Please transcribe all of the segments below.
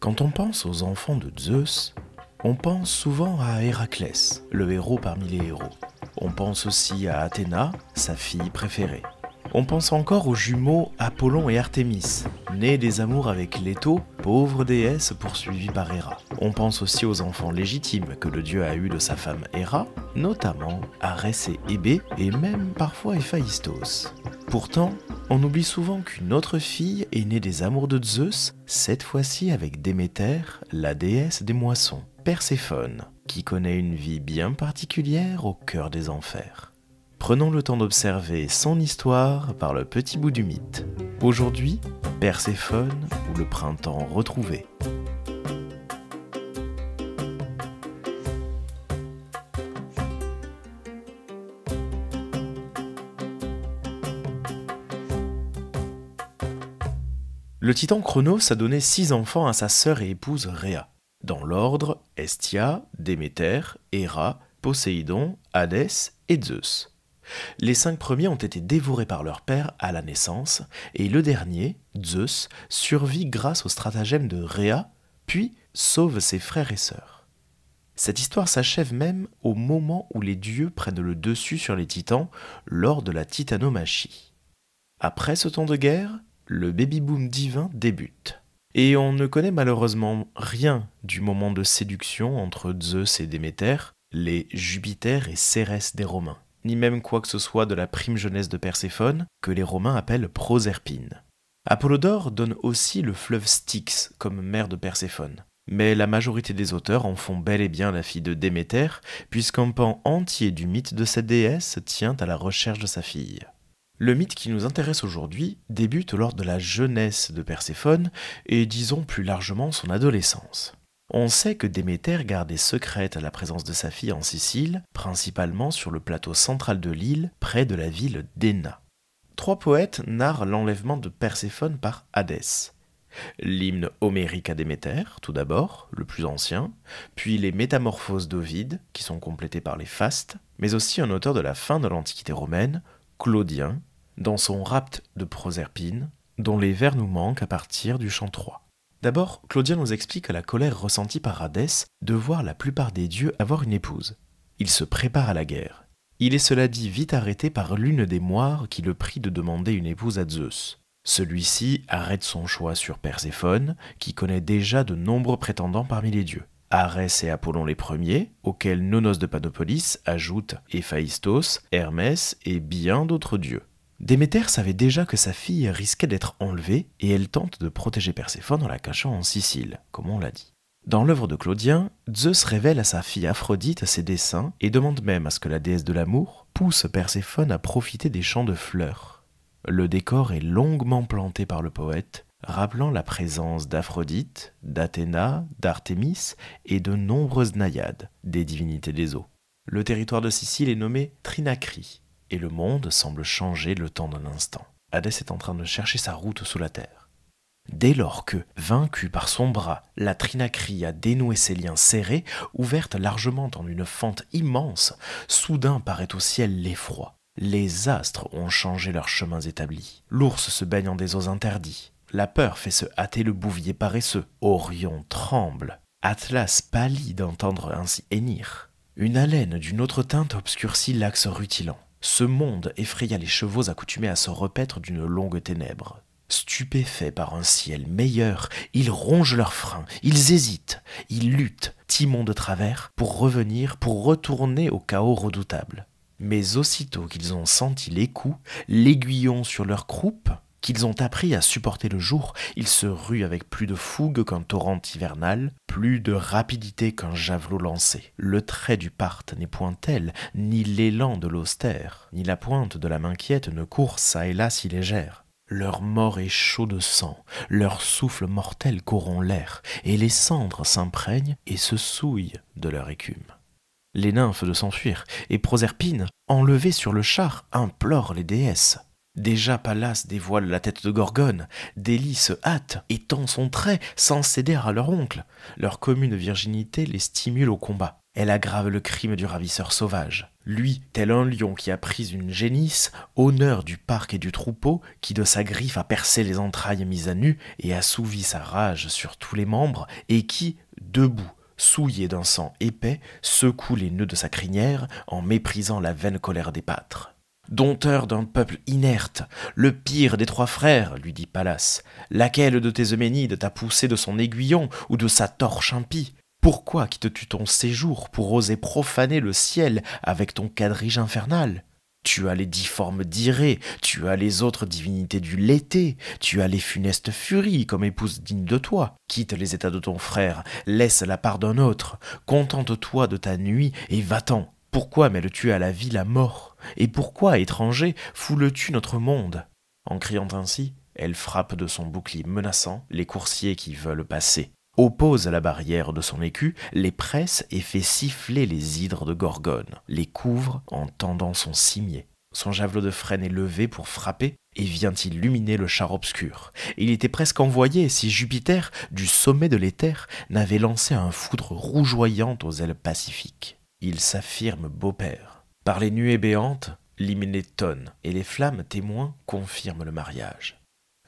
Quand on pense aux enfants de Zeus, on pense souvent à Héraclès, le héros parmi les héros. On pense aussi à Athéna, sa fille préférée. On pense encore aux jumeaux Apollon et Artémis, nés des amours avec Leto, pauvre déesse poursuivie par Héra. On pense aussi aux enfants légitimes que le dieu a eus de sa femme Héra, notamment Arès et Hébé, et même parfois Héphaïstos. Pourtant, on oublie souvent qu'une autre fille est née des amours de Zeus, cette fois-ci avec Déméter, la déesse des moissons, Perséphone, qui connaît une vie bien particulière au cœur des enfers. Prenons le temps d'observer son histoire par le petit bout du mythe. Aujourd'hui, Perséphone ou le printemps retrouvé. Le titan Cronos a donné 6 enfants à sa sœur et épouse Rhéa. Dans l'ordre, Hestia, Déméter, Héra, Poséidon, Hadès et Zeus. Les 5 premiers ont été dévorés par leur père à la naissance, et le dernier, Zeus, survit grâce au stratagème de Rhéa, puis sauve ses frères et sœurs. Cette histoire s'achève même au moment où les dieux prennent le dessus sur les titans lors de la titanomachie. Après ce temps de guerre, le baby-boom divin débute. Et on ne connaît malheureusement rien du moment de séduction entre Zeus et Déméter, les Jupiter et Cérès des Romains, ni même quoi que ce soit de la prime jeunesse de Perséphone, que les Romains appellent Proserpine. Apollodore donne aussi le fleuve Styx comme mère de Perséphone. Mais la majorité des auteurs en font bel et bien la fille de Déméter, puisqu'un pan entier du mythe de cette déesse tient à la recherche de sa fille. Le mythe qui nous intéresse aujourd'hui débute lors de la jeunesse de Perséphone et disons plus largement son adolescence. On sait que Déméter gardait secrète la présence de sa fille en Sicile, principalement sur le plateau central de l'île, près de la ville d'Éna. 3 poètes narrent l'enlèvement de Perséphone par Hadès. L'hymne homérique à Déméter, tout d'abord, le plus ancien, puis les métamorphoses d'Ovide, qui sont complétées par les fastes, mais aussi un auteur de la fin de l'Antiquité romaine, Claudien, dans son rapt de Proserpine, dont les vers nous manquent à partir du chant 3. D'abord, Claudien nous explique la colère ressentie par Hadès de voir la plupart des dieux avoir une épouse. Il se prépare à la guerre. Il est cela dit vite arrêté par l'une des moires qui le prie de demander une épouse à Zeus. Celui-ci arrête son choix sur Perséphone, qui connaît déjà de nombreux prétendants parmi les dieux. Arès et Apollon les premiers, auxquels Nonos de Panopolis ajoute Héphaïstos, Hermès et bien d'autres dieux. Déméter savait déjà que sa fille risquait d'être enlevée et elle tente de protéger Perséphone en la cachant en Sicile, comme on l'a dit. Dans l'œuvre de Claudien, Zeus révèle à sa fille Aphrodite ses desseins et demande même à ce que la déesse de l'amour pousse Perséphone à profiter des champs de fleurs. Le décor est longuement planté par le poète, rappelant la présence d'Aphrodite, d'Athéna, d'Artémis et de nombreuses naïades, des divinités des eaux. Le territoire de Sicile est nommé Trinacrie, et le monde semble changer le temps d'un instant. Hadès est en train de chercher sa route sous la terre. Dès lors que, vaincue par son bras, la Trinacrie a dénoué ses liens serrés, ouverte largement en une fente immense, soudain paraît au ciel l'effroi. Les astres ont changé leurs chemins établis. L'ours se baigne en des eaux interdites. La peur fait se hâter le bouvier paresseux. Orion tremble. Atlas pâlit d'entendre ainsi hennir. Une haleine d'une autre teinte obscurcit l'axe rutilant. Ce monde effraya les chevaux accoutumés à se repaître d'une longue ténèbre. Stupéfaits par un ciel meilleur, ils rongent leurs freins, ils hésitent, ils luttent, timon de travers, pour revenir, pour retourner au chaos redoutable. Mais aussitôt qu'ils ont senti les coups, l'aiguillon sur leur croupe, qu'ils ont appris à supporter le jour, ils se ruent avec plus de fougue qu'un torrent hivernal, plus de rapidité qu'un javelot lancé. Le trait du Parthe n'est point tel, ni l'élan de l'austère, ni la pointe de la m'inquiète ne court çà et là si légère. Leur mort est chaud de sang, leur souffle mortel corrompt l'air, et les cendres s'imprègnent et se souillent de leur écume. Les nymphes de s'enfuir, et Proserpine, enlevée sur le char, implore les déesses. Déjà Pallas dévoile la tête de Gorgone, Délie se hâte et tend son trait sans céder à leur oncle. Leur commune virginité les stimule au combat. Elle aggrave le crime du ravisseur sauvage. Lui, tel un lion qui a pris une génisse, honneur du parc et du troupeau, qui de sa griffe a percé les entrailles mises à nu et assouvi sa rage sur tous les membres, et qui, debout, souillé d'un sang épais, secoue les nœuds de sa crinière en méprisant la vaine colère des pâtres. Dompteur d'un peuple inerte, le pire des trois frères, lui dit Pallas, laquelle de tes Euménides t'a poussé de son aiguillon ou de sa torche impie? Pourquoi quittes-tu ton séjour pour oser profaner le ciel avec ton quadrige infernal? Tu as les difformes d'Irée, tu as les autres divinités du Léthé, tu as les funestes furies comme épouse digne de toi. Quitte les états de ton frère, laisse la part d'un autre, contente-toi de ta nuit et va-t'en. Pourquoi mêles-tu à la vie la mort? Et pourquoi, étranger, foules-tu notre monde? En criant ainsi, elle frappe de son bouclier menaçant les coursiers qui veulent passer, oppose à la barrière de son écu, les presse et fait siffler les hydres de Gorgone, les couvre en tendant son cimier. Son javelot de frêne est levé pour frapper et vient illuminer le char obscur. Il était presque envoyé si Jupiter, du sommet de l'éther, n'avait lancé un foudre rougeoyant aux ailes pacifiques. Il s'affirme beau-père. Par les nuées béantes, l'hyménée tonne, et les flammes témoins confirment le mariage.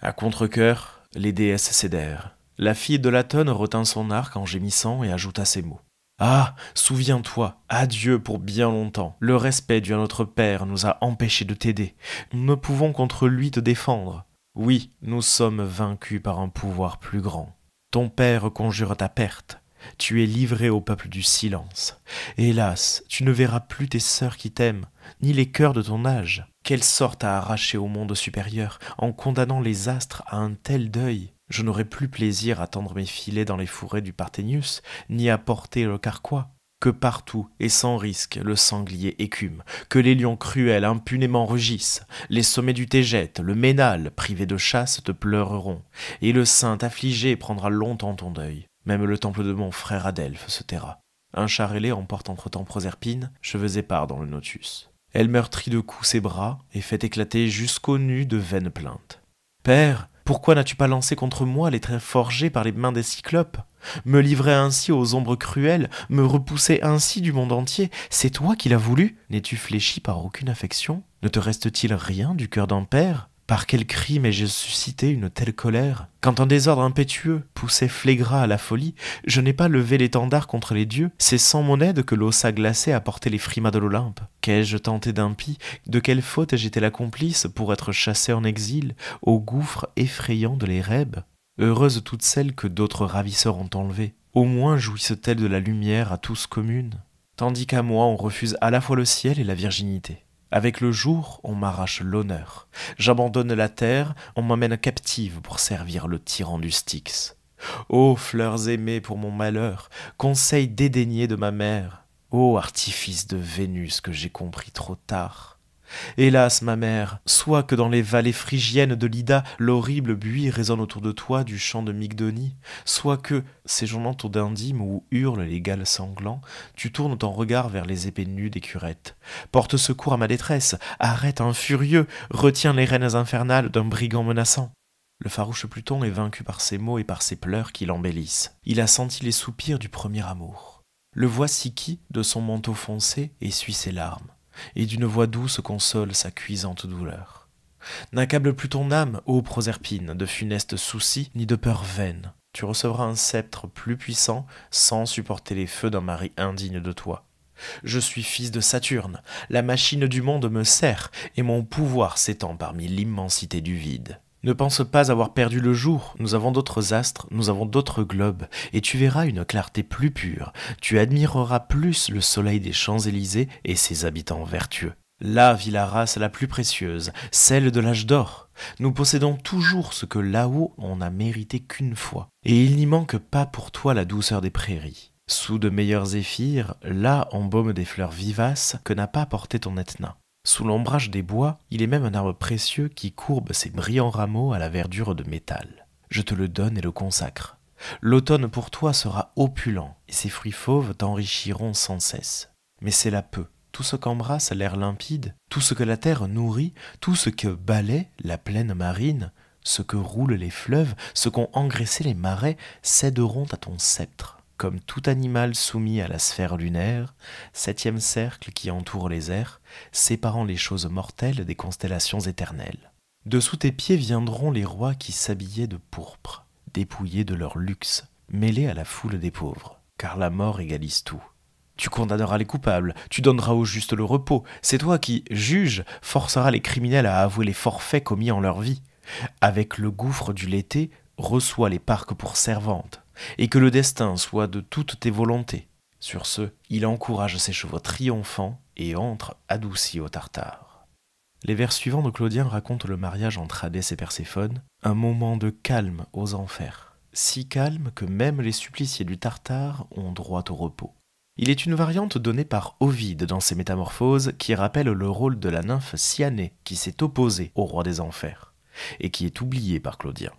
À contre-cœur, les déesses cédèrent. La fille de Latone retint son arc en gémissant et ajouta ces mots. « Ah, souviens-toi, adieu pour bien longtemps. Le respect dû à notre père nous a empêchés de t'aider. Nous ne pouvons contre lui te défendre. Oui, nous sommes vaincus par un pouvoir plus grand. Ton père conjure ta perte. Tu es livré au peuple du silence. Hélas, tu ne verras plus tes sœurs qui t'aiment, ni les cœurs de ton âge. Quelle sorte à arracher au monde supérieur, en condamnant les astres à un tel deuil? Je n'aurai plus plaisir à tendre mes filets dans les fourrés du Parthénius, ni à porter le carquois. Que partout, et sans risque, le sanglier écume, que les lions cruels impunément rugissent, les sommets du Tégète, le Ménal, privé de chasse, te pleureront, et le saint affligé prendra longtemps ton deuil. Même le temple de mon frère Adelphe se taira. Un char ailé emporte entre-temps Proserpine, cheveux épars dans le Notus. Elle meurtrit de coups ses bras, et fait éclater jusqu'aux nues de vaines plaintes. « Père, pourquoi n'as-tu pas lancé contre moi les traits forgés par les mains des cyclopes? Me livrer ainsi aux ombres cruelles, me repousser ainsi du monde entier, c'est toi qui l'as voulu? N'es-tu fléchi par aucune affection? Ne te reste-t-il rien du cœur d'un père? Par quel crime ai-je suscité une telle colère? Quand un désordre impétueux poussait Phlégra à la folie, je n'ai pas levé l'étendard contre les dieux, c'est sans mon aide que l'ossa glacé a porté les frimas de l'Olympe. Qu'ai-je tenté d'impie? De quelle faute ai-je été la complice pour être chassé en exil, au gouffre effrayant de l'Érèbe? Heureuses toutes celles que d'autres ravisseurs ont enlevées, au moins jouissent-elles de la lumière à tous commune, tandis qu'à moi on refuse à la fois le ciel et la virginité. Avec le jour, on m'arrache l'honneur. J'abandonne la terre, on m'emmène captive pour servir le tyran du Styx. Ô fleurs aimées pour mon malheur, conseil dédaigné de ma mère, ô artifice de Vénus que j'ai compris trop tard. Hélas, ma mère, soit que dans les vallées phrygiennes de l'Ida, l'horrible buis résonne autour de toi du chant de Mygdonie, soit que, séjournant au Dindym où hurlent les gales sanglants, tu tournes ton regard vers les épées nues des curettes. Porte secours à ma détresse, arrête un furieux, retiens les rênes infernales d'un brigand menaçant. Le farouche Pluton est vaincu par ses mots et par ses pleurs qui l'embellissent. Il a senti les soupirs du premier amour. Le voici qui, de son manteau foncé, essuie ses larmes, et d'une voix douce console sa cuisante douleur. N'accable plus ton âme, ô Proserpine, de funestes soucis, ni de peurs vaines. Tu recevras un sceptre plus puissant, sans supporter les feux d'un mari indigne de toi. Je suis fils de Saturne, la machine du monde me sert, et mon pouvoir s'étend parmi l'immensité du vide. Ne pense pas avoir perdu le jour, nous avons d'autres astres, nous avons d'autres globes, et tu verras une clarté plus pure, tu admireras plus le soleil des Champs-Élysées et ses habitants vertueux. Là vit la race la plus précieuse, celle de l'âge d'or. Nous possédons toujours ce que là-haut on n'a mérité qu'une fois, et il n'y manque pas pour toi la douceur des prairies. Sous de meilleurs zéphyrs, là embaume des fleurs vivaces que n'a pas porté ton Etna. Sous l'ombrage des bois, il est même un arbre précieux qui courbe ses brillants rameaux à la verdure de métal. Je te le donne et le consacre. L'automne pour toi sera opulent, et ses fruits fauves t'enrichiront sans cesse. Mais c'est là peu. Tout ce qu'embrasse l'air limpide, tout ce que la terre nourrit, tout ce que balaie la plaine marine, ce que roulent les fleuves, ce qu'ont engraissé les marais, céderont à ton sceptre. comme tout animal soumis à la sphère lunaire, 7e cercle qui entoure les airs, séparant les choses mortelles des constellations éternelles. Dessous tes pieds viendront les rois qui s'habillaient de pourpre, dépouillés de leur luxe, mêlés à la foule des pauvres, car la mort égalise tout. Tu condamneras les coupables, tu donneras au juste le repos, c'est toi qui, juge, forceras les criminels à avouer les forfaits commis en leur vie. Avec le gouffre du lété, reçois les parques pour servantes, et que le destin soit de toutes tes volontés. Sur ce, il encourage ses chevaux triomphants et entre adouci au Tartare. Les vers suivants de Claudien racontent le mariage entre Hadès et Perséphone, un moment de calme aux enfers, si calme que même les suppliciés du Tartare ont droit au repos. Il est une variante donnée par Ovide dans ses Métamorphoses qui rappelle le rôle de la nymphe Cyanée qui s'est opposée au roi des enfers et qui est oubliée par Claudien.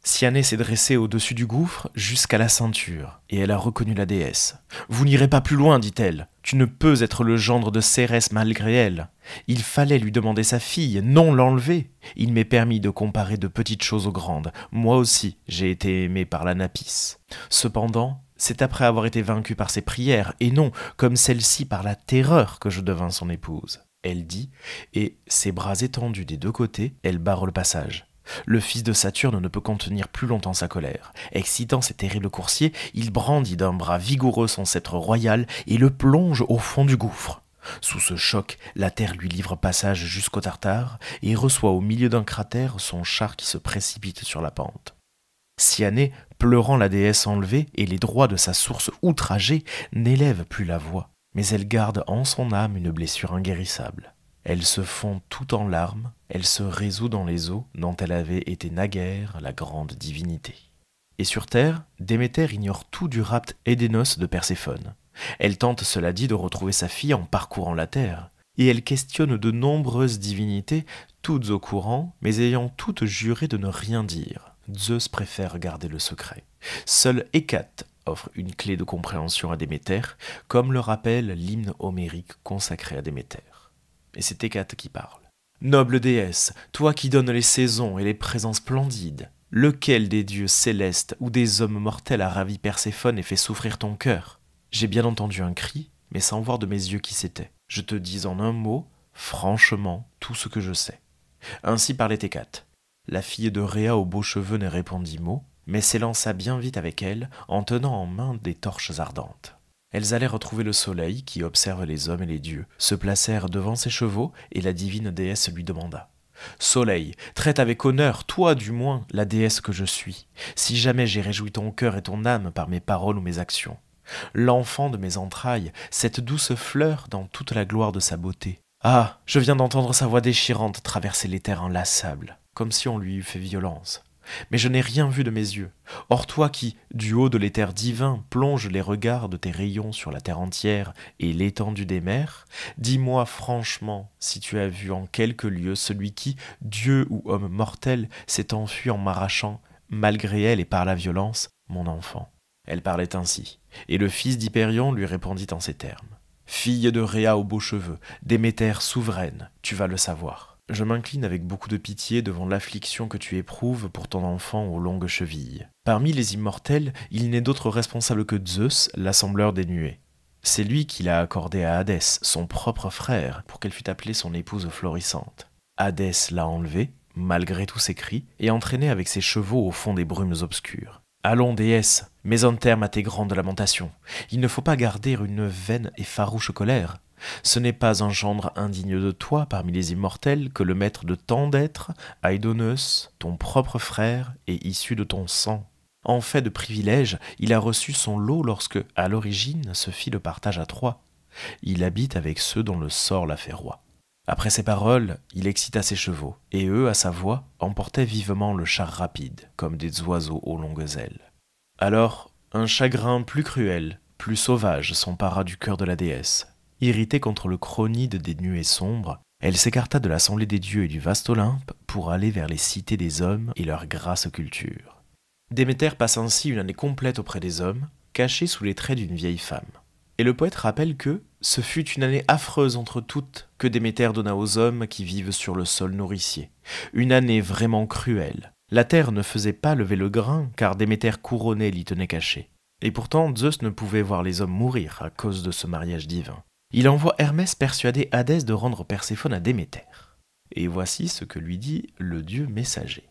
Cyanée s'est dressée au-dessus du gouffre jusqu'à la ceinture, et elle a reconnu la déesse. « Vous n'irez pas plus loin, dit-elle. Tu ne peux être le gendre de Cérès malgré elle. Il fallait lui demander sa fille, non l'enlever. Il m'est permis de comparer de petites choses aux grandes. Moi aussi, j'ai été aimé par la Napis. Cependant, c'est après avoir été vaincu par ses prières, et non, comme celle-ci, par la terreur que je devins son épouse. » Elle dit, et, ses bras étendus des deux côtés, elle barre le passage. Le fils de Saturne ne peut contenir plus longtemps sa colère. Excitant ses terribles coursiers, il brandit d'un bras vigoureux son sceptre royal et le plonge au fond du gouffre. Sous ce choc, la terre lui livre passage jusqu'au Tartare et reçoit au milieu d'un cratère son char qui se précipite sur la pente. Cyanée, pleurant la déesse enlevée et les droits de sa source outragée, n'élève plus la voix, mais elle garde en son âme une blessure inguérissable. Elle se fond tout en larmes, elle se résout dans les eaux dont elle avait été naguère la grande divinité. Et sur terre, Déméter ignore tout du rapt Édénos de Perséphone. Elle tente, cela dit, de retrouver sa fille en parcourant la terre, et elle questionne de nombreuses divinités, toutes au courant, mais ayant toutes juré de ne rien dire. Zeus préfère garder le secret. Seul Hécate offre une clé de compréhension à Déméter, comme le rappelle l'hymne homérique consacré à Déméter. Et c'est Hécate qui parle. « Noble déesse, toi qui donnes les saisons et les présents splendides, lequel des dieux célestes ou des hommes mortels a ravi Perséphone et fait souffrir ton cœur ? J'ai bien entendu un cri, mais sans voir de mes yeux qui c'était. Je te dis en un mot, franchement, tout ce que je sais. » Ainsi parlait Hécate. La fille de Rhéa aux beaux cheveux ne répondit mot, mais s'élança bien vite avec elle, en tenant en main des torches ardentes. Elles allaient retrouver le soleil qui observe les hommes et les dieux, se placèrent devant ses chevaux, et la divine déesse lui demanda « Soleil, traite avec honneur, toi du moins, la déesse que je suis, si jamais j'ai réjoui ton cœur et ton âme par mes paroles ou mes actions. L'enfant de mes entrailles, cette douce fleur dans toute la gloire de sa beauté. Ah, je viens d'entendre sa voix déchirante traverser l'éther inlassable, comme si on lui eût fait violence. Mais je n'ai rien vu de mes yeux. Or toi qui, du haut de l'éther divin, plonges les regards de tes rayons sur la terre entière et l'étendue des mers, dis-moi franchement si tu as vu en quelque lieu celui qui, Dieu ou homme mortel, s'est enfui en m'arrachant, malgré elle et par la violence, mon enfant. » Elle parlait ainsi, et le fils d'Hypérion lui répondit en ces termes. « Fille de Rhéa aux beaux cheveux, Déméter souveraine, tu vas le savoir. Je m'incline avec beaucoup de pitié devant l'affliction que tu éprouves pour ton enfant aux longues chevilles. Parmi les immortels, il n'est d'autre responsable que Zeus, l'assembleur des nuées. C'est lui qui l'a accordé à Hadès, son propre frère, pour qu'elle fût appelée son épouse florissante. Hadès l'a enlevée, malgré tous ses cris, et entraînée avec ses chevaux au fond des brumes obscures. Allons, déesse, mets un terme à tes grandes lamentations. Il ne faut pas garder une vaine et farouche colère. Ce n'est pas un gendre indigne de toi parmi les immortels que le maître de tant d'êtres, Aidoneus, ton propre frère, est issu de ton sang. En fait de privilège, il a reçu son lot lorsque, à l'origine, se fit le partage à trois. Il habite avec ceux dont le sort l'a fait roi. Après ces paroles, il excita ses chevaux, et eux, à sa voix, emportaient vivement le char rapide, comme des oiseaux aux longues ailes. Alors, un chagrin plus cruel, plus sauvage s'empara du cœur de la déesse. Irritée contre le chronide des nuées sombres, elle s'écarta de l'assemblée des dieux et du vaste Olympe pour aller vers les cités des hommes et leur grasse culture. Déméter passe ainsi une année complète auprès des hommes, cachée sous les traits d'une vieille femme. Et le poète rappelle que ce fut une année affreuse entre toutes que Déméter donna aux hommes qui vivent sur le sol nourricier. Une année vraiment cruelle. La terre ne faisait pas lever le grain, car Déméter couronné l'y tenait caché. Et pourtant, Zeus ne pouvait voir les hommes mourir à cause de ce mariage divin. Il envoie Hermès persuader Hadès de rendre Perséphone à Déméter. Et voici ce que lui dit le dieu messager.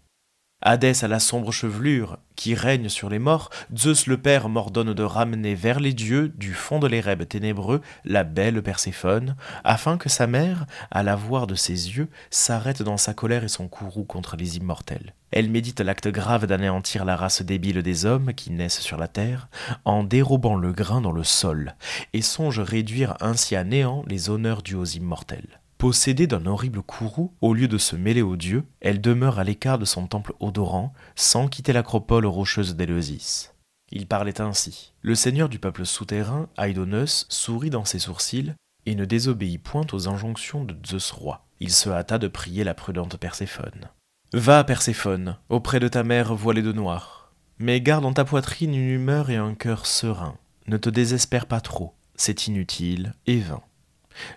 Hadès a la sombre chevelure qui règne sur les morts. Zeus le Père m'ordonne de ramener vers les dieux, du fond de l'Érèbe ténébreux, la belle Perséphone, afin que sa mère, à la voir de ses yeux, s'arrête dans sa colère et son courroux contre les immortels. Elle médite l'acte grave d'anéantir la race débile des hommes qui naissent sur la terre, en dérobant le grain dans le sol, et songe réduire ainsi à néant les honneurs dus aux immortels. Possédée d'un horrible courroux, au lieu de se mêler aux dieux, elle demeure à l'écart de son temple odorant, sans quitter l'acropole rocheuse d'Éleusis. Il parlait ainsi. Le seigneur du peuple souterrain, Aidoneus, sourit dans ses sourcils et ne désobéit point aux injonctions de Zeus roi. Il se hâta de prier la prudente Perséphone. « Va, Perséphone, auprès de ta mère voilée de noir. Mais garde en ta poitrine une humeur et un cœur serein. Ne te désespère pas trop, c'est inutile et vain.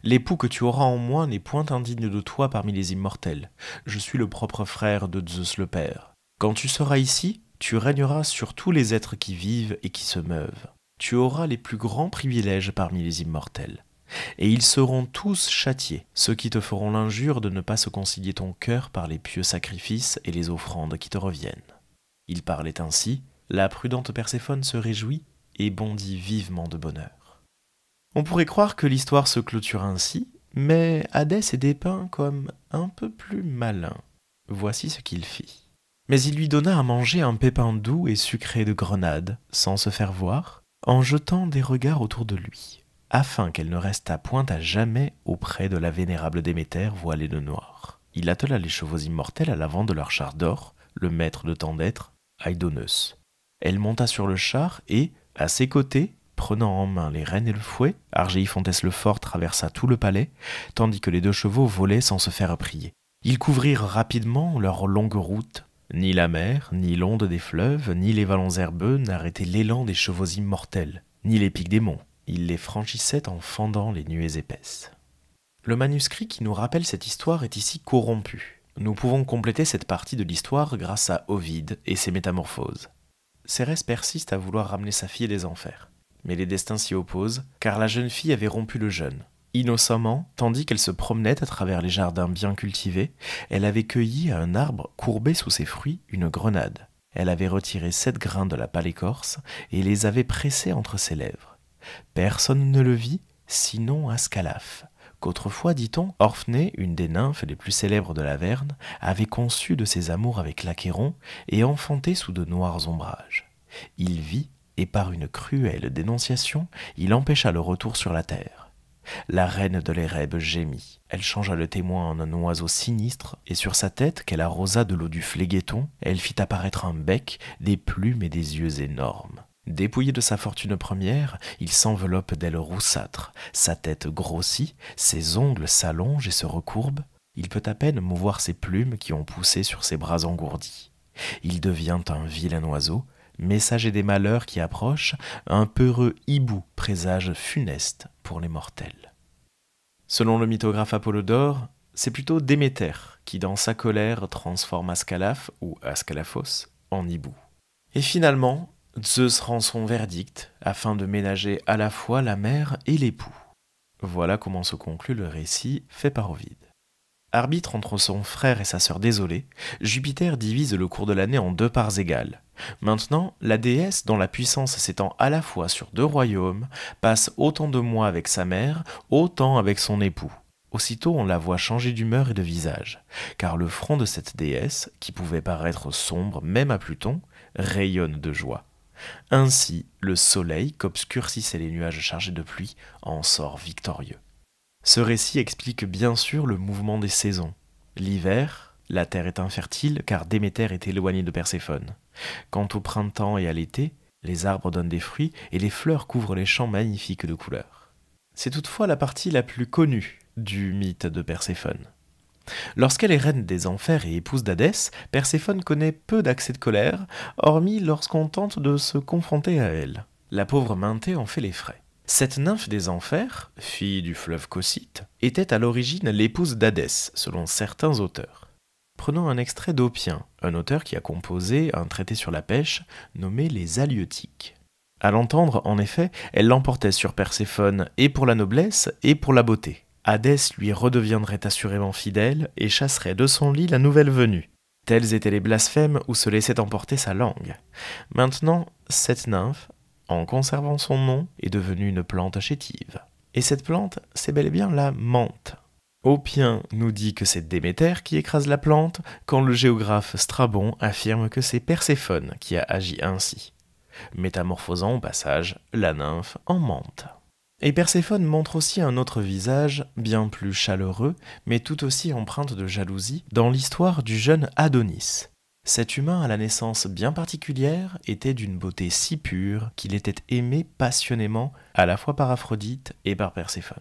L'époux que tu auras en moi n'est point indigne de toi parmi les immortels. Je suis le propre frère de Zeus le Père. Quand tu seras ici, tu régneras sur tous les êtres qui vivent et qui se meuvent. Tu auras les plus grands privilèges parmi les immortels. Et ils seront tous châtiés, ceux qui te feront l'injure de ne pas se concilier ton cœur par les pieux sacrifices et les offrandes qui te reviennent. » Il parlait ainsi, la prudente Perséphone se réjouit et bondit vivement de bonheur. On pourrait croire que l'histoire se clôture ainsi, mais Hadès est dépeint comme un peu plus malin. Voici ce qu'il fit. Mais il lui donna à manger un pépin doux et sucré de grenade, sans se faire voir, en jetant des regards autour de lui, afin qu'elle ne restât point à jamais auprès de la vénérable Déméter voilée de noir. Il attela les chevaux immortels à l'avant de leur char d'or, le maître de tant d'êtres, Aidoneus. Elle monta sur le char et, à ses côtés, prenant en main les rênes et le fouet, Argéiphantès le Fort traversa tout le palais, tandis que les deux chevaux volaient sans se faire prier. Ils couvrirent rapidement leur longue route. Ni la mer, ni l'onde des fleuves, ni les vallons herbeux n'arrêtaient l'élan des chevaux immortels, ni les pics des monts. Ils les franchissaient en fendant les nuées épaisses. Le manuscrit qui nous rappelle cette histoire est ici corrompu. Nous pouvons compléter cette partie de l'histoire grâce à Ovide et ses métamorphoses. Cérès persiste à vouloir ramener sa fille des enfers. Mais les destins s'y opposent, car la jeune fille avait rompu le jeûne. Innocemment, tandis qu'elle se promenait à travers les jardins bien cultivés, elle avait cueilli à un arbre courbé sous ses fruits une grenade. Elle avait retiré 7 grains de la pâle écorce et les avait pressés entre ses lèvres. Personne ne le vit, sinon Ascalaphe, qu'autrefois, dit-on, Orphée, une des nymphes les plus célèbres de l'Averne, avait conçu de ses amours avec l'Achéron et enfanté sous de noirs ombrages. Il vit, et par une cruelle dénonciation, il empêcha le retour sur la terre. La reine de l'Érèbe gémit. Elle changea le témoin en un oiseau sinistre, et sur sa tête, qu'elle arrosa de l'eau du phléguéton, elle fit apparaître un bec, des plumes et des yeux énormes. Dépouillé de sa fortune première, il s'enveloppe d'ailes roussâtres, sa tête grossit, ses ongles s'allongent et se recourbent. Il peut à peine mouvoir ses plumes qui ont poussé sur ses bras engourdis. Il devient un vilain oiseau, messager des malheurs qui approchent, un peureux hibou présage funeste pour les mortels. Selon le mythographe Apollodore, c'est plutôt Déméter qui, dans sa colère, transforme Ascalaphe, ou Ascalaphos, en hibou. Et finalement, Zeus rend son verdict afin de ménager à la fois la mère et l'époux. Voilà comment se conclut le récit fait par Ovide. Arbitre entre son frère et sa sœur désolée, Jupiter divise le cours de l'année en 2 parts égales. Maintenant, la déesse, dont la puissance s'étend à la fois sur 2 royaumes, passe autant de mois avec sa mère, autant avec son époux. Aussitôt, on la voit changer d'humeur et de visage, car le front de cette déesse, qui pouvait paraître sombre même à Pluton, rayonne de joie. Ainsi, le soleil, qu'obscurcissaient les nuages chargés de pluie, en sort victorieux. Ce récit explique bien sûr le mouvement des saisons. L'hiver, la terre est infertile car Déméter est éloignée de Perséphone. Quant au printemps et à l'été, les arbres donnent des fruits et les fleurs couvrent les champs magnifiques de couleurs. C'est toutefois la partie la plus connue du mythe de Perséphone. Lorsqu'elle est reine des enfers et épouse d'Hadès, Perséphone connaît peu d'accès de colère, hormis lorsqu'on tente de se confronter à elle. La pauvre Minthé en fait les frais. Cette nymphe des enfers, fille du fleuve Cocyte, était à l'origine l'épouse d'Hadès, selon certains auteurs. Prenons un extrait d'Oppien, un auteur qui a composé un traité sur la pêche nommé les Halieutiques. À l'entendre, en effet, elle l'emportait sur Perséphone et pour la noblesse et pour la beauté. Hadès lui redeviendrait assurément fidèle et chasserait de son lit la nouvelle venue. Tels étaient les blasphèmes où se laissait emporter sa langue. Maintenant, cette nymphe, en conservant son nom, est devenue une plante chétive. Et cette plante, c'est bel et bien la menthe. Oppien nous dit que c'est Déméter qui écrase la plante, quand le géographe Strabon affirme que c'est Perséphone qui a agi ainsi, métamorphosant au passage la nymphe en menthe. Et Perséphone montre aussi un autre visage, bien plus chaleureux, mais tout aussi empreinte de jalousie, dans l'histoire du jeune Adonis. Cet humain à la naissance bien particulière était d'une beauté si pure qu'il était aimé passionnément à la fois par Aphrodite et par Perséphone.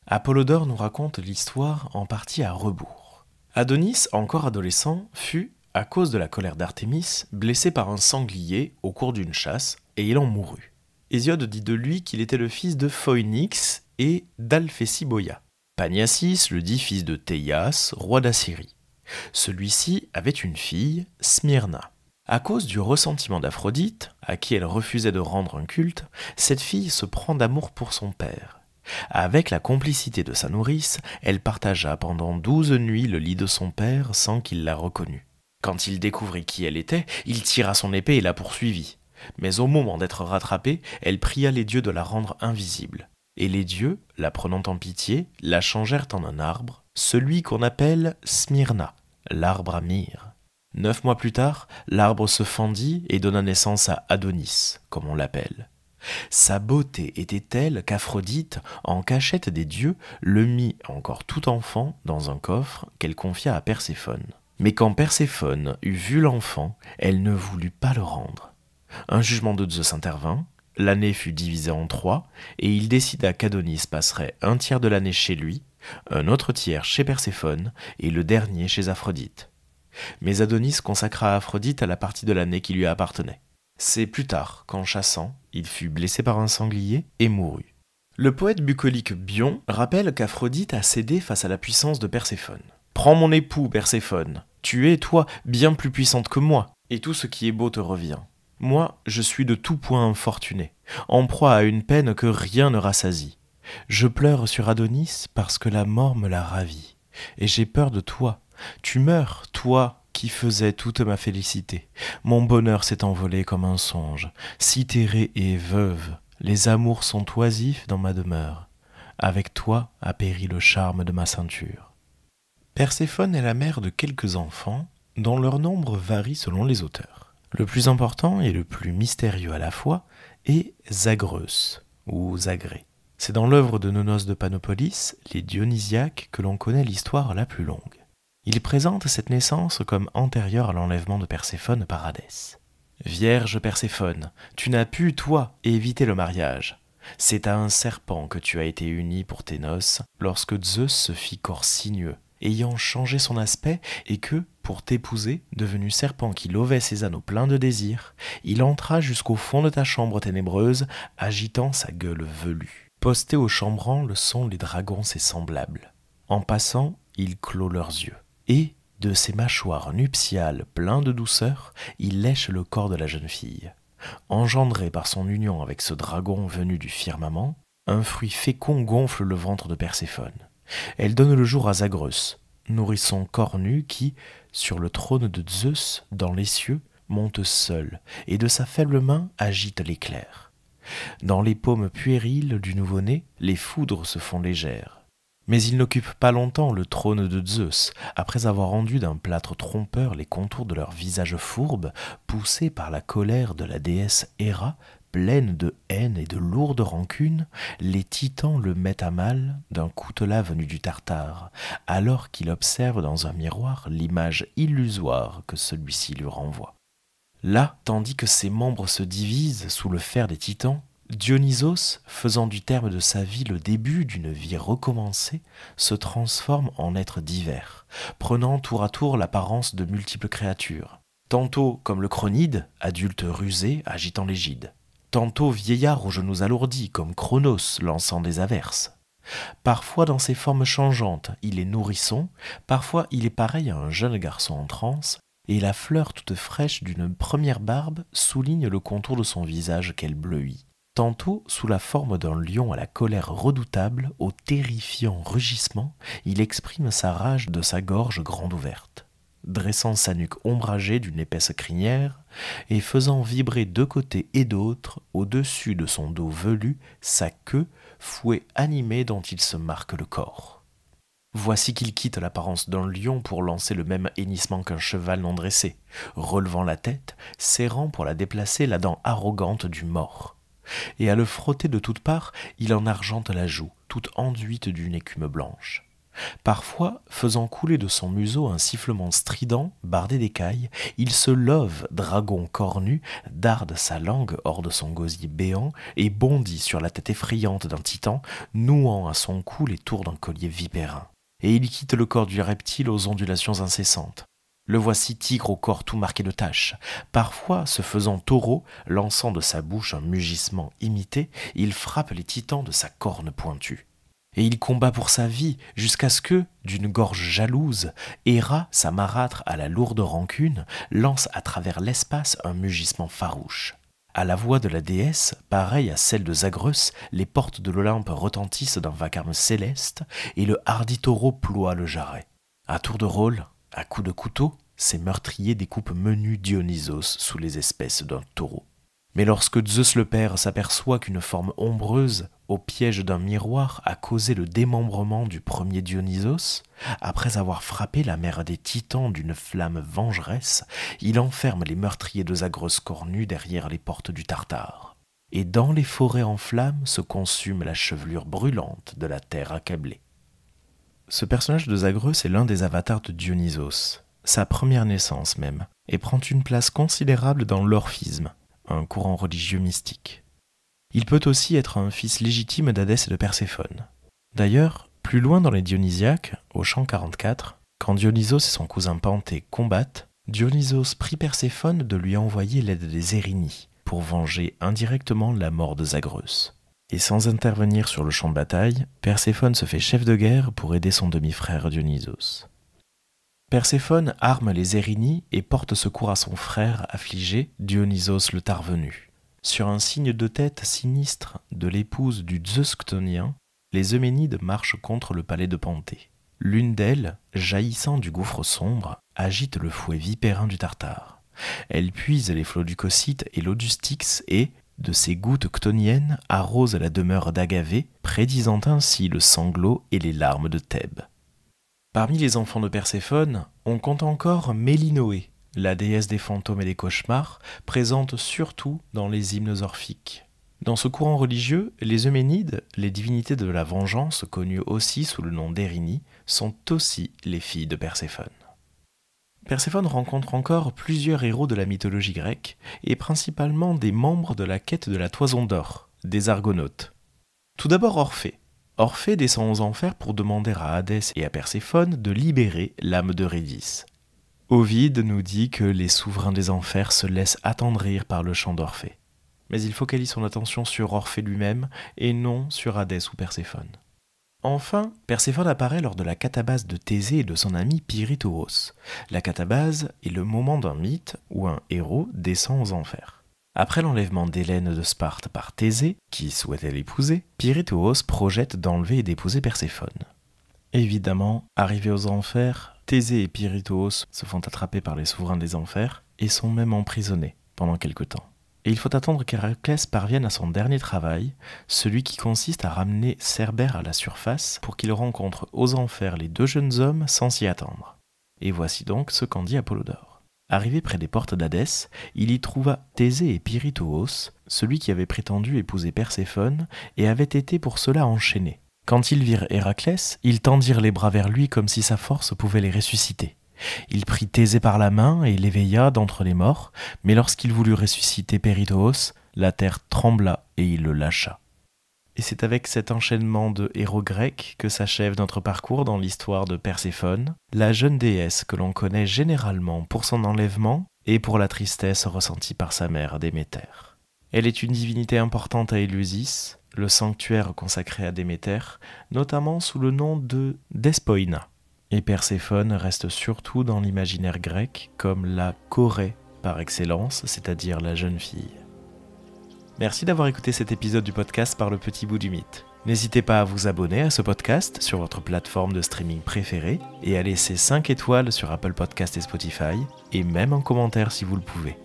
Apollodore nous raconte l'histoire en partie à rebours. Adonis, encore adolescent, fut, à cause de la colère d'Artémis, blessé par un sanglier au cours d'une chasse, et il en mourut. Hésiode dit de lui qu'il était le fils de Phoinix et d'Alphesiboia. Paniassis le dit fils de Théias, roi d'Assyrie. Celui-ci avait une fille, Smyrna. À cause du ressentiment d'Aphrodite, à qui elle refusait de rendre un culte, cette fille se prend d'amour pour son père. Avec la complicité de sa nourrice, elle partagea pendant 12 nuits le lit de son père sans qu'il la reconnût. Quand il découvrit qui elle était, il tira son épée et la poursuivit. Mais au moment d'être rattrapée, elle pria les dieux de la rendre invisible. Et les dieux, la prenant en pitié, la changèrent en un arbre, celui qu'on appelle Smyrna, l'arbre à myrrhe. 9 mois plus tard, l'arbre se fendit et donna naissance à Adonis, comme on l'appelle. Sa beauté était telle qu'Aphrodite, en cachette des dieux, le mit, encore tout enfant, dans un coffre qu'elle confia à Perséphone. Mais quand Perséphone eut vu l'enfant, elle ne voulut pas le rendre. Un jugement de Zeus intervint, l'année fut divisée en 3, et il décida qu'Adonis passerait un tiers de l'année chez lui, un autre tiers chez Perséphone, et le dernier chez Aphrodite. Mais Adonis consacra Aphrodite à la partie de l'année qui lui appartenait. C'est plus tard qu'en chassant, il fut blessé par un sanglier et mourut. Le poète bucolique Bion rappelle qu'Aphrodite a cédé face à la puissance de Perséphone. « Prends mon époux, Perséphone, tu es, toi, bien plus puissante que moi, et tout ce qui est beau te revient. Moi, je suis de tout point infortuné, en proie à une peine que rien ne rassasie. Je pleure sur Adonis parce que la mort me l'a ravi, et j'ai peur de toi. Tu meurs, toi, qui faisais toute ma félicité. Mon bonheur s'est envolé comme un songe. Citérée et veuve, les amours sont oisifs dans ma demeure. Avec toi a péri le charme de ma ceinture. » Perséphone est la mère de quelques enfants, dont leur nombre varie selon les auteurs. Le plus important et le plus mystérieux à la fois est Zagreus, ou Zagré. C'est dans l'œuvre de Nonos de Panopolis, les Dionysiaques, que l'on connaît l'histoire la plus longue. Il présente cette naissance comme antérieure à l'enlèvement de Perséphone par Hadès. « Vierge Perséphone, tu n'as pu, toi, éviter le mariage. C'est à un serpent que tu as été unie pour tes noces, lorsque Zeus se fit corps sinueux, ayant changé son aspect, et que, pour t'épouser, devenu serpent qui lovait ses anneaux pleins de désir, il entra jusqu'au fond de ta chambre ténébreuse, agitant sa gueule velue. Postés au chambranle sont les dragons ses semblables. En passant, il clôt leurs yeux. Et, de ses mâchoires nuptiales pleins de douceur, il lèche le corps de la jeune fille. Engendré par son union avec ce dragon venu du firmament, un fruit fécond gonfle le ventre de Perséphone. Elle donne le jour à Zagreus, nourrisson cornu qui, sur le trône de Zeus, dans les cieux, monte seul, et de sa faible main agite l'éclair. Dans les paumes puériles du nouveau-né, les foudres se font légères. Mais il n'occupe pas longtemps le trône de Zeus, après avoir rendu d'un plâtre trompeur les contours de leur visage fourbe, poussés par la colère de la déesse Héra, pleine de haine et de lourde rancune, les titans le mettent à mal d'un coutelas venu du Tartare, alors qu'il observe dans un miroir l'image illusoire que celui-ci lui renvoie. Là, tandis que ses membres se divisent sous le fer des titans, Dionysos, faisant du terme de sa vie le début d'une vie recommencée, se transforme en êtres divers, prenant tour à tour l'apparence de multiples créatures. Tantôt comme le Cronide, adulte rusé agitant l'égide. Tantôt vieillard aux genoux alourdis comme Cronos lançant des averses. Parfois dans ses formes changeantes, il est nourrisson, parfois il est pareil à un jeune garçon en transe, et la fleur toute fraîche d'une première barbe souligne le contour de son visage qu'elle bleuit. Tantôt, sous la forme d'un lion à la colère redoutable, au terrifiant rugissement, il exprime sa rage de sa gorge grande ouverte, dressant sa nuque ombragée d'une épaisse crinière et faisant vibrer de côté et d'autre, au-dessus de son dos velu, sa queue, fouet animé dont il se marque le corps. Voici qu'il quitte l'apparence d'un lion pour lancer le même hennissement qu'un cheval non dressé, relevant la tête, serrant pour la déplacer la dent arrogante du mort. Et à le frotter de toutes parts, il en argente la joue, toute enduite d'une écume blanche. Parfois, faisant couler de son museau un sifflement strident, bardé d'écailles, il se love, dragon cornu, darde sa langue hors de son gosier béant et bondit sur la tête effrayante d'un titan, nouant à son cou les tours d'un collier vipérin. Et il quitte le corps du reptile aux ondulations incessantes. Le voici tigre au corps tout marqué de taches. Parfois, se faisant taureau, lançant de sa bouche un mugissement imité, il frappe les titans de sa corne pointue. Et il combat pour sa vie, jusqu'à ce que, d'une gorge jalouse, Héra, sa marâtre à la lourde rancune, lance à travers l'espace un mugissement farouche. À la voix de la déesse, pareille à celle de Zagreus, les portes de l'Olympe retentissent d'un vacarme céleste, et le hardi taureau ploie le jarret. À tour de rôle, à coups de couteau, ces meurtriers découpent menu Dionysos sous les espèces d'un taureau. Mais lorsque Zeus le père s'aperçoit qu'une forme ombreuse, au piège d'un miroir, a causé le démembrement du premier Dionysos, après avoir frappé la mère des titans d'une flamme vengeresse, il enferme les meurtriers de Zagreus cornu derrière les portes du Tartare. Et dans les forêts en flammes se consume la chevelure brûlante de la terre accablée. Ce personnage de Zagreus est l'un des avatars de Dionysos, sa première naissance même, et prend une place considérable dans l'orphisme, un courant religieux mystique. Il peut aussi être un fils légitime d'Hadès et de Perséphone. D'ailleurs, plus loin dans les Dionysiaques, au chant 44, quand Dionysos et son cousin Panthée combattent, Dionysos prie Perséphone de lui envoyer l'aide des Érinies pour venger indirectement la mort de Zagreus. Et sans intervenir sur le champ de bataille, Perséphone se fait chef de guerre pour aider son demi-frère Dionysos. Perséphone arme les Érinies et porte secours à son frère affligé, Dionysos le Tarvenu. Sur un signe de tête sinistre de l'épouse du Zeus chtonien, les Euménides marchent contre le palais de Panthée. L'une d'elles, jaillissant du gouffre sombre, agite le fouet vipérin du Tartare. Elle puise les flots du Cocyte et l'eau du Styx et, de ses gouttes chtoniennes, arrose la demeure d'Agavée, prédisant ainsi le sanglot et les larmes de Thèbes. Parmi les enfants de Perséphone, on compte encore Mélinoé, la déesse des fantômes et des cauchemars, présente surtout dans les hymnes orphiques. Dans ce courant religieux, les Euménides, les divinités de la vengeance, connues aussi sous le nom d'Érinies, sont aussi les filles de Perséphone. Perséphone rencontre encore plusieurs héros de la mythologie grecque, et principalement des membres de la quête de la toison d'or, des Argonautes. Tout d'abord Orphée. Orphée descend aux enfers pour demander à Hadès et à Perséphone de libérer l'âme d'Eurydice. Ovide nous dit que les souverains des enfers se laissent attendrir par le chant d'Orphée. Mais il focalise son attention sur Orphée lui-même et non sur Hadès ou Perséphone. Enfin, Perséphone apparaît lors de la catabase de Thésée et de son ami Pirithous. La catabase est le moment d'un mythe où un héros descend aux enfers. Après l'enlèvement d'Hélène de Sparte par Thésée, qui souhaitait l'épouser, Pirithous projette d'enlever et d'épouser Perséphone. Évidemment, arrivés aux enfers, Thésée et Pirithous se font attraper par les souverains des enfers et sont même emprisonnés pendant quelque temps. Et il faut attendre qu'Héraclès parvienne à son dernier travail, celui qui consiste à ramener Cerbère à la surface pour qu'il rencontre aux enfers les deux jeunes hommes sans s'y attendre. Et voici donc ce qu'en dit Apollodore. Arrivé près des portes d'Hadès, il y trouva Thésée et Pirithous, celui qui avait prétendu épouser Perséphone et avait été pour cela enchaîné. Quand ils virent Héraclès, ils tendirent les bras vers lui comme si sa force pouvait les ressusciter. Il prit Thésée par la main et l'éveilla d'entre les morts, mais lorsqu'il voulut ressusciter Pirithous, la terre trembla et il le lâcha. Et c'est avec cet enchaînement de héros grecs que s'achève notre parcours dans l'histoire de Perséphone, la jeune déesse que l'on connaît généralement pour son enlèvement et pour la tristesse ressentie par sa mère Déméter. Elle est une divinité importante à Éleusis, le sanctuaire consacré à Déméter, notamment sous le nom de Despoina. Et Perséphone reste surtout dans l'imaginaire grec comme la Corée par excellence, c'est-à-dire la jeune fille. Merci d'avoir écouté cet épisode du podcast par le petit bout du mythe. N'hésitez pas à vous abonner à ce podcast sur votre plateforme de streaming préférée et à laisser 5 étoiles sur Apple Podcasts et Spotify, et même un commentaire si vous le pouvez.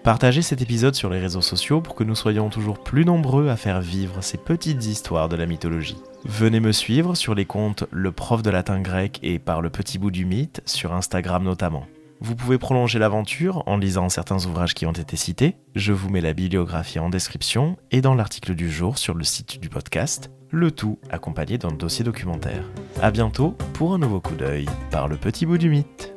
Partagez cet épisode sur les réseaux sociaux pour que nous soyons toujours plus nombreux à faire vivre ces petites histoires de la mythologie. Venez me suivre sur les comptes Le Prof de Latin Grec et Par le Petit Bout du Mythe, sur Instagram notamment. Vous pouvez prolonger l'aventure en lisant certains ouvrages qui ont été cités. Je vous mets la bibliographie en description et dans l'article du jour sur le site du podcast, le tout accompagné d'un dossier documentaire. À bientôt pour un nouveau coup d'œil par le Petit Bout du Mythe.